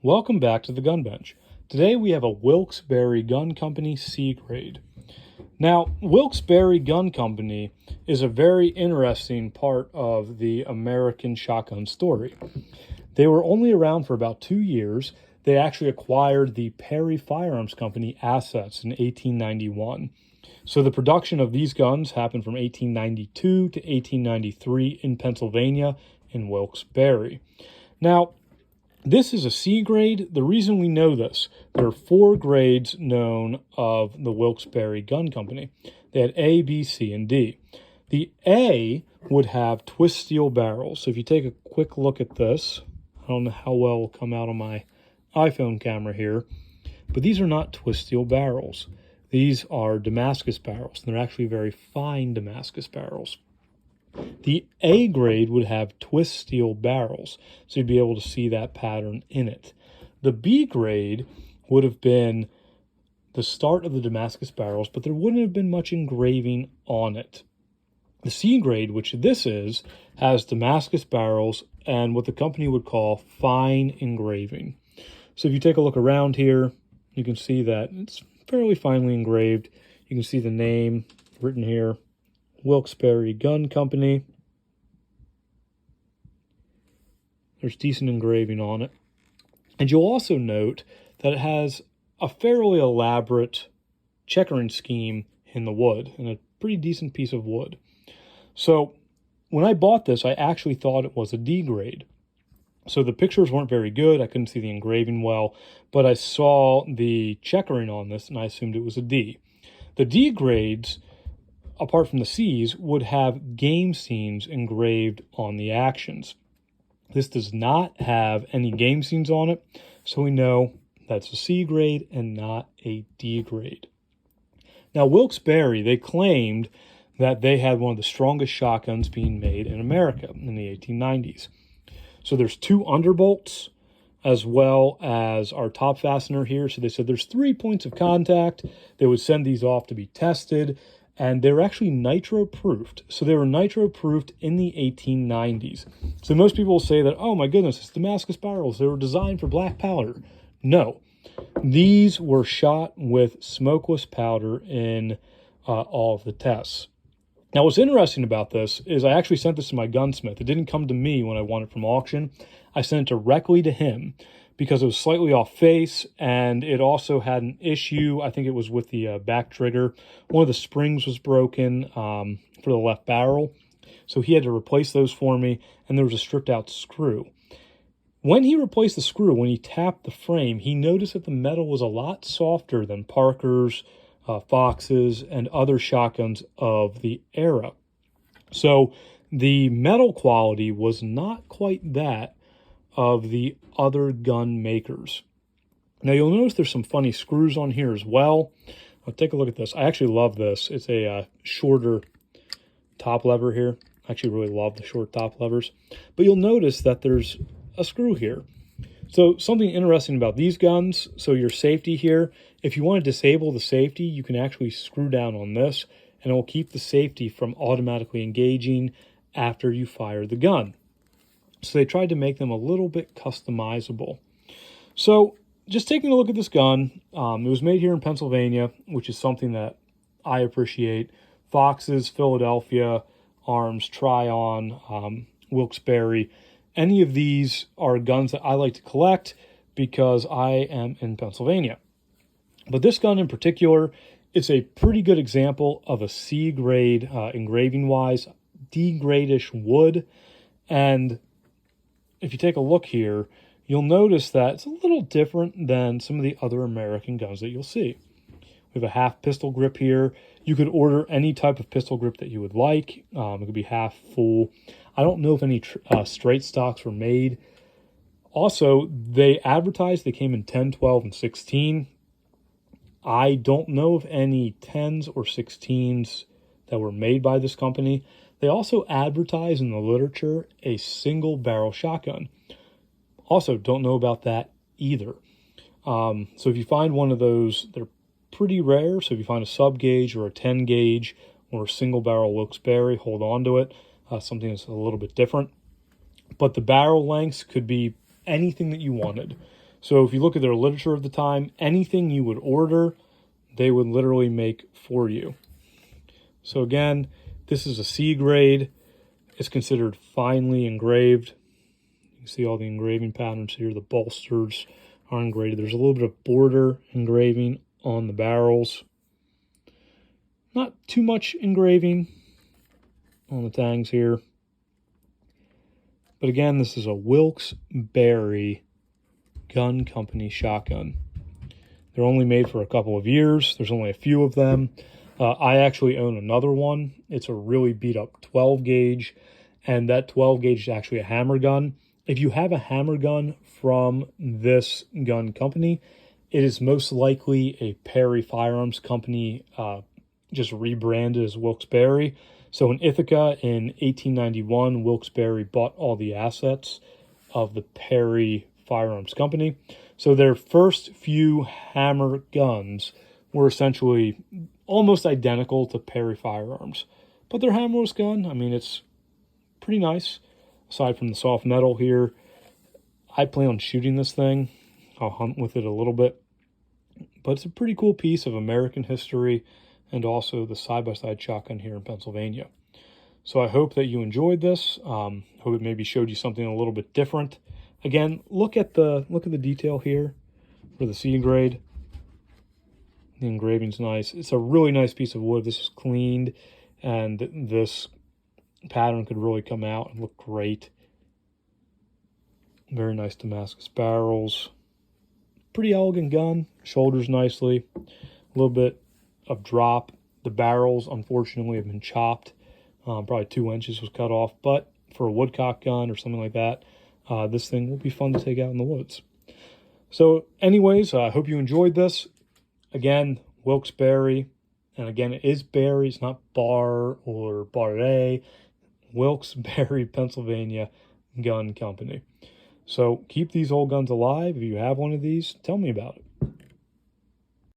Welcome back to the Gun Bench. Today we have a Wilkes Barre Gun Company C grade. Now, Wilkes Barre Gun Company is a very interesting part of the American shotgun story. They were only around for about 2 years. They actually acquired the Perry Firearms Company assets in 1891. So the production of these guns happened from 1892 to 1893 in Pennsylvania in Wilkes Barre. Now, this is a C grade. The reason we know this, there are 4 grades known of the Wilkes Barre Gun Company. They had A, B, C, and D. The A would have twist steel barrels. So if you take a quick look at this, I don't know how well it will come out on my iPhone camera here, but these are not twist steel barrels. These are Damascus barrels, and they're actually very fine Damascus barrels. The A grade would have twist steel barrels, so you'd be able to see that pattern in it. The B grade would have been the start of the Damascus barrels, but there wouldn't have been much engraving on it. The C grade, which this is, has Damascus barrels and what the company would call fine engraving. So if you take a look around here, you can see that it's fairly finely engraved. You can see the name written here, Wilkes Barre Gun Company. There's decent engraving on it. And you'll also note that it has a fairly elaborate checkering scheme in the wood, and a pretty decent piece of wood. So when I bought this, I actually thought it was a D grade. So the pictures weren't very good. I couldn't see the engraving well, but I saw the checkering on this, and I assumed it was a D. The D grades, apart from the C's, would have game scenes engraved on the actions. This does not have any game scenes on it, so we know that's a C grade and not a D grade. Now, Wilkes Barre, they claimed that they had one of the strongest shotguns being made in America in the 1890s. So there's 2 underbolts as well as our top fastener here. So they said there's 3 points of contact. They would send these off to be tested, and they were actually nitro-proofed. So they were nitro-proofed in the 1890s. So most people will say that, oh my goodness, it's Damascus barrels. They were designed for black powder. No, these were shot with smokeless powder in all of the tests. Now, what's interesting about this is I actually sent this to my gunsmith. It didn't come to me when I won it from auction. I sent it directly to him because it was slightly off face, and it also had an issue. I think it was with the back trigger. One of the springs was broken for the left barrel, so he had to replace those for me, and there was a stripped out screw. When he replaced the screw, when he tapped the frame, he noticed that the metal was a lot softer than Parker's, Fox's, and other shotguns of the era. So the metal quality was not quite that of the other gun makers. Now you'll notice there's some funny screws on here as well. I'll take a look at this. I actually love this. It's a shorter top lever here. I actually really love the short top levers. But you'll notice that there's a screw here. So something interesting about these guns, so your safety here, if you want to disable the safety, you can actually screw down on this, and it will keep the safety from automatically engaging after you fire the gun. So they tried to make them a little bit customizable. So just taking a look at this gun, it was made here in Pennsylvania, which is something that I appreciate. Fox's, Philadelphia, Arms, Tryon, Wilkes Barre. Any of these are guns that I like to collect because I am in Pennsylvania. But this gun in particular, it's a pretty good example of a C grade engraving-wise, D grade-ish wood. And if you take a look here, you'll notice that it's a little different than some of the other American guns that you'll see. We have a half pistol grip here. You could order any type of pistol grip that you would like. It could be half, full. I don't know if any straight stocks were made. Also, they advertised they came in 10, 12, and 16. I don't know of any 10s or 16s that were made by this company. They also advertise in the literature a single barrel shotgun. Also, don't know about that either. So if you find one of those, they're pretty rare. So if you find a sub gauge or a 10 gauge or a single barrel Wilkes Barre, hold on to it. Something that's a little bit different. But the barrel lengths could be anything that you wanted. So if you look at their literature of the time, anything you would order, they would literally make for you. So again, this is a C grade. It's considered finely engraved. You can see all the engraving patterns here. The bolsters are engraved. There's a little bit of border engraving on the barrels. Not too much engraving on the tangs here. But again, this is a Wilkes Barre Gun Company shotgun. They're only made for a couple of years. There's only a few of them. I actually own another one. It's a really beat up 12 gauge, and that 12 gauge is actually a hammer gun. If you have a hammer gun from this gun company, it is most likely a Perry Firearms Company, just rebranded as Wilkes Barre. So in Ithaca in 1891, Wilkes Barre bought all the assets of the Perry Firearms Company. So their first few hammer guns were essentially almost identical to Perry Firearms. But their hammerless gun, I mean, it's pretty nice. Aside from the soft metal here, I plan on shooting this thing. I'll hunt with it a little bit. But it's a pretty cool piece of American history and also the side-by-side shotgun here in Pennsylvania. So I hope that you enjoyed this. Hope it maybe showed you something a little bit different. Again, look at the detail here for the C grade. The engraving's nice. It's a really nice piece of wood. This is cleaned, and this pattern could really come out and look great. Very nice Damascus barrels. Pretty elegant gun. Shoulders nicely. A little bit of drop. The barrels, unfortunately, have been chopped. Probably 2 inches was cut off. But for a woodcock gun or something like that, this thing will be fun to take out in the woods. So anyways, I hope you enjoyed this. Again, Wilkes Barre. And again, it is Barre. It's not Barre or Barre. Wilkes Barre, Pennsylvania Gun Company. So keep these old guns alive. If you have one of these, tell me about it.